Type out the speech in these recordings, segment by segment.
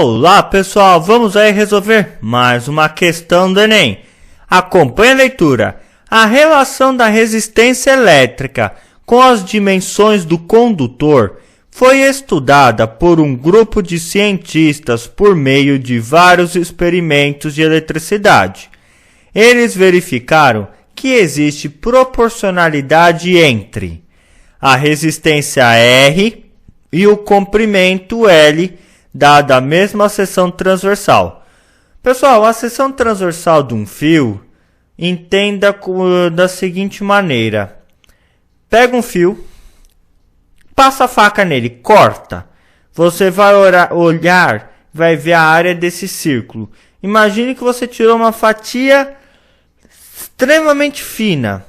Olá pessoal, vamos aí resolver mais uma questão do Enem. Acompanhe a leitura. A relação da resistência elétrica com as dimensões do condutor foi estudada por um grupo de cientistas por meio de vários experimentos de eletricidade. Eles verificaram que existe proporcionalidade entre a resistência R e o comprimento L, dada a mesma seção transversal. Pessoal, a seção transversal de um fio, entenda da seguinte maneira. Pega um fio, passa a faca nele, corta. Você vai olhar, vai ver a área desse círculo. Imagine que você tirou uma fatia extremamente fina.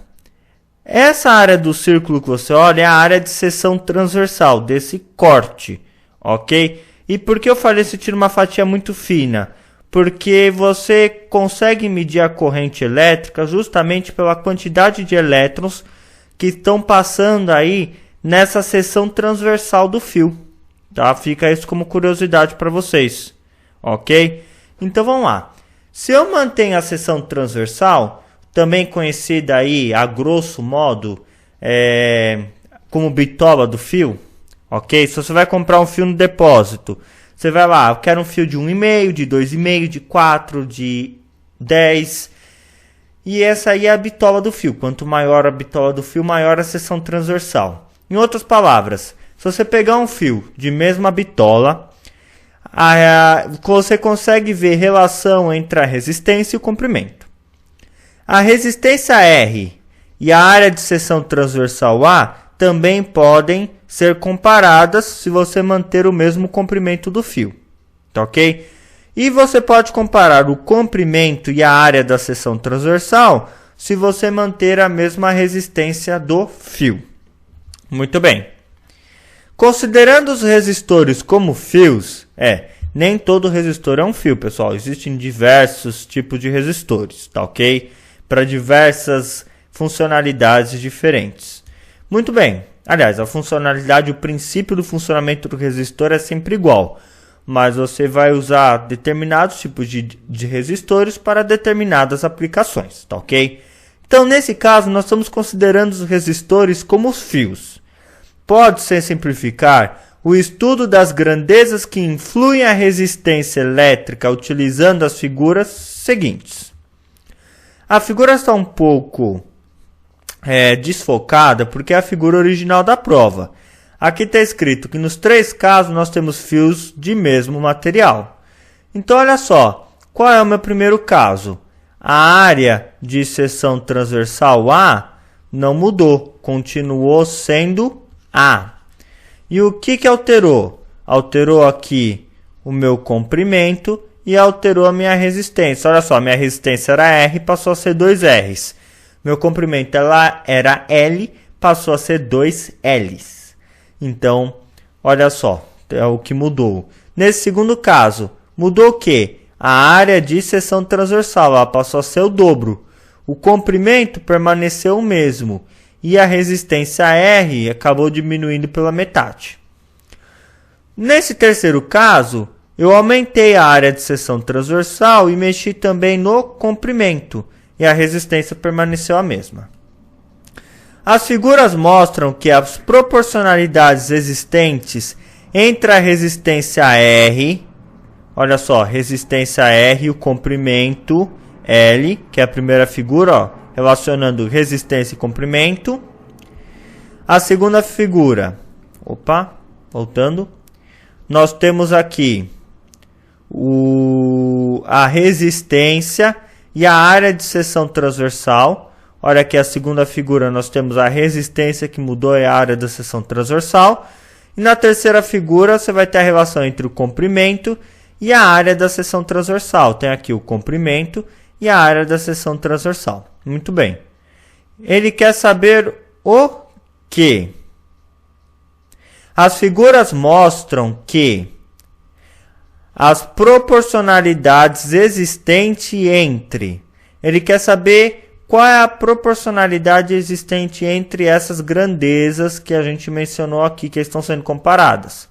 Essa área do círculo que você olha é a área de seção transversal desse corte, ok? E por que eu falei se tira uma fatia muito fina? Porque você consegue medir a corrente elétrica justamente pela quantidade de elétrons que estão passando aí nessa seção transversal do fio. Tá? Fica isso como curiosidade para vocês, ok? Então vamos lá. Se eu mantenho a seção transversal, também conhecida aí a grosso modo como bitola do fio, ok? Se você vai comprar um fio no depósito, você vai lá, eu quero um fio de 1,5, de 2,5, de 4, de 10. E essa aí é a bitola do fio. Quanto maior a bitola do fio, maior a seção transversal. Em outras palavras, se você pegar um fio de mesma bitola, você consegue ver relação entre a resistência e o comprimento. A resistência R e a área de seção transversal A também podem ser comparadas se você manter o mesmo comprimento do fio, tá ok? E você pode comparar o comprimento e a área da seção transversal se você manter a mesma resistência do fio. Muito bem. Considerando os resistores como fios, nem todo resistor é um fio, pessoal. Existem diversos tipos de resistores, tá ok? Para diversas funcionalidades diferentes. Muito bem. Aliás, a funcionalidade, o princípio do funcionamento do resistor é sempre igual. Mas você vai usar determinados tipos de resistores para determinadas aplicações, tá ok? Então, nesse caso, nós estamos considerando os resistores como os fios. Pode-se simplificar o estudo das grandezas que influem a resistência elétrica utilizando as figuras seguintes. A figura está um pouco desfocada porque é a figura original da prova. Aqui está escrito que nos 3 casos nós temos fios de mesmo material. Então olha só, qual é o meu primeiro caso? A área de seção transversal A não mudou, continuou sendo A. E o que alterou? Alterou aqui o meu comprimento e alterou a minha resistência. Olha só, minha resistência era R, passou a ser 2 R's. Meu comprimento era L, passou a ser 2 L's. Então, olha só, é o que mudou. Nesse segundo caso, mudou o quê? A área de seção transversal, ela passou a ser o dobro. O comprimento permaneceu o mesmo. E a resistência R acabou diminuindo pela metade. Nesse terceiro caso, eu aumentei a área de seção transversal e mexi também no comprimento. E a resistência permaneceu a mesma. As figuras mostram que as proporcionalidades existentes entre a resistência R, olha só, resistência R e o comprimento L, que é a primeira figura, relacionando resistência e comprimento. A segunda figura, voltando, nós temos aqui a resistência e a área de seção transversal. Olha aqui a segunda figura, nós temos a resistência que mudou e a área da seção transversal. E na terceira figura você vai ter a relação entre o comprimento e a área da seção transversal. Tem aqui o comprimento e a área da seção transversal. Muito bem. Ele quer saber o quê? As figuras mostram que as proporcionalidades existentes entre... Ele quer saber qual é a proporcionalidade existente entre essas grandezas que a gente mencionou aqui, que estão sendo comparadas.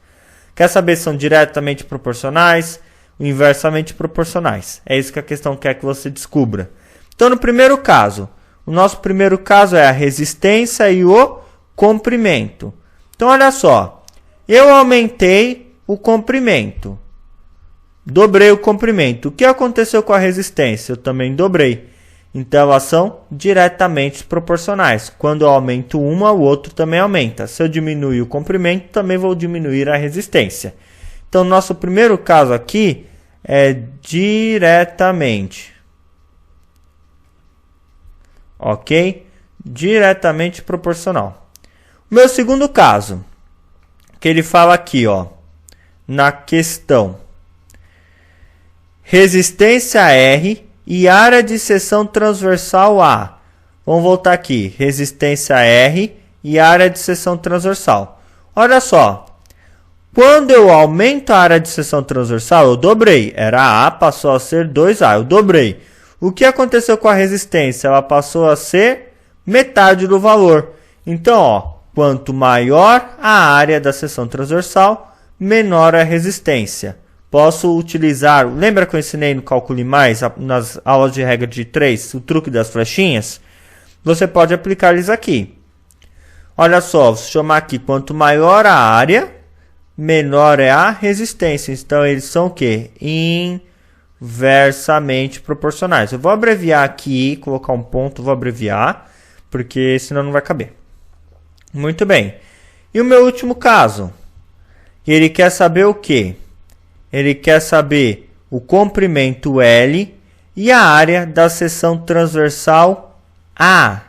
Quer saber se são diretamente proporcionais, inversamente proporcionais. É isso que a questão quer que você descubra. Então, no primeiro caso, o nosso primeiro caso é a resistência e o comprimento. Então, olha só, eu aumentei o comprimento, dobrei o comprimento. O que aconteceu com a resistência? Eu também dobrei. Então, elas são diretamente proporcionais. Quando eu aumento uma, o outro também aumenta. Se eu diminuir o comprimento, também vou diminuir a resistência. Então, nosso primeiro caso aqui é diretamente. Ok? Diretamente proporcional. O meu segundo caso, que ele fala aqui, ó, na questão. Resistência R e área de seção transversal A. Vamos voltar aqui. Resistência R e área de seção transversal. Olha só. Quando eu aumento a área de seção transversal, eu dobrei. Era A, passou a ser 2A. Eu dobrei. O que aconteceu com a resistência? Ela passou a ser metade do valor. Então, ó, quanto maior a área da seção transversal, menor a resistência. Posso utilizar, lembra que eu ensinei no Calcule Mais, nas aulas de regra de 3, o truque das flechinhas? Você pode aplicar eles aqui. Olha só, vou chamar aqui, quanto maior a área, menor é a resistência. Então, eles são o quê? Inversamente proporcionais. Eu vou abreviar aqui, colocar um ponto, vou abreviar, porque senão não vai caber. Muito bem. E o meu último caso? Ele quer saber o quê? Ele quer saber o comprimento L e a área da seção transversal A.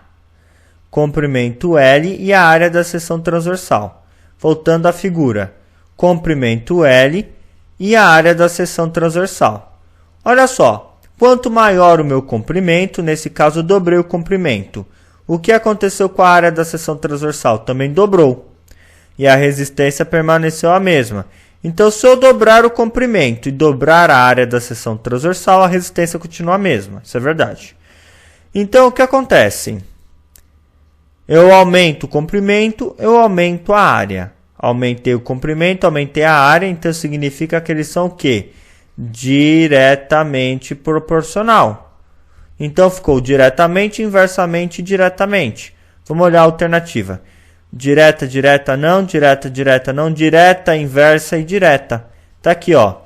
Comprimento L e a área da seção transversal. Voltando à figura. Comprimento L e a área da seção transversal. Olha só, quanto maior o meu comprimento, nesse caso eu dobrei o comprimento. O que aconteceu com a área da seção transversal? Também dobrou. E a resistência permaneceu a mesma. Então, se eu dobrar o comprimento e dobrar a área da seção transversal, a resistência continua a mesma. Isso é verdade. Então, o que acontece? Eu aumento o comprimento, eu aumento a área. Aumentei o comprimento, aumentei a área, então significa que eles são o quê? Diretamente proporcional. Então, ficou diretamente, inversamente e diretamente. Vamos olhar a alternativa. Direta, direta, não, direta, direta, não, direta, inversa e direta. Tá aqui, ó.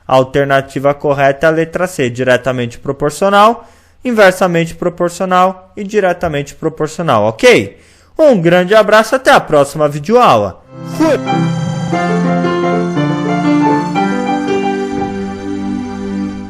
A alternativa correta é a letra C, diretamente proporcional, inversamente proporcional e diretamente proporcional, ok? Um grande abraço, até a próxima videoaula. Fui!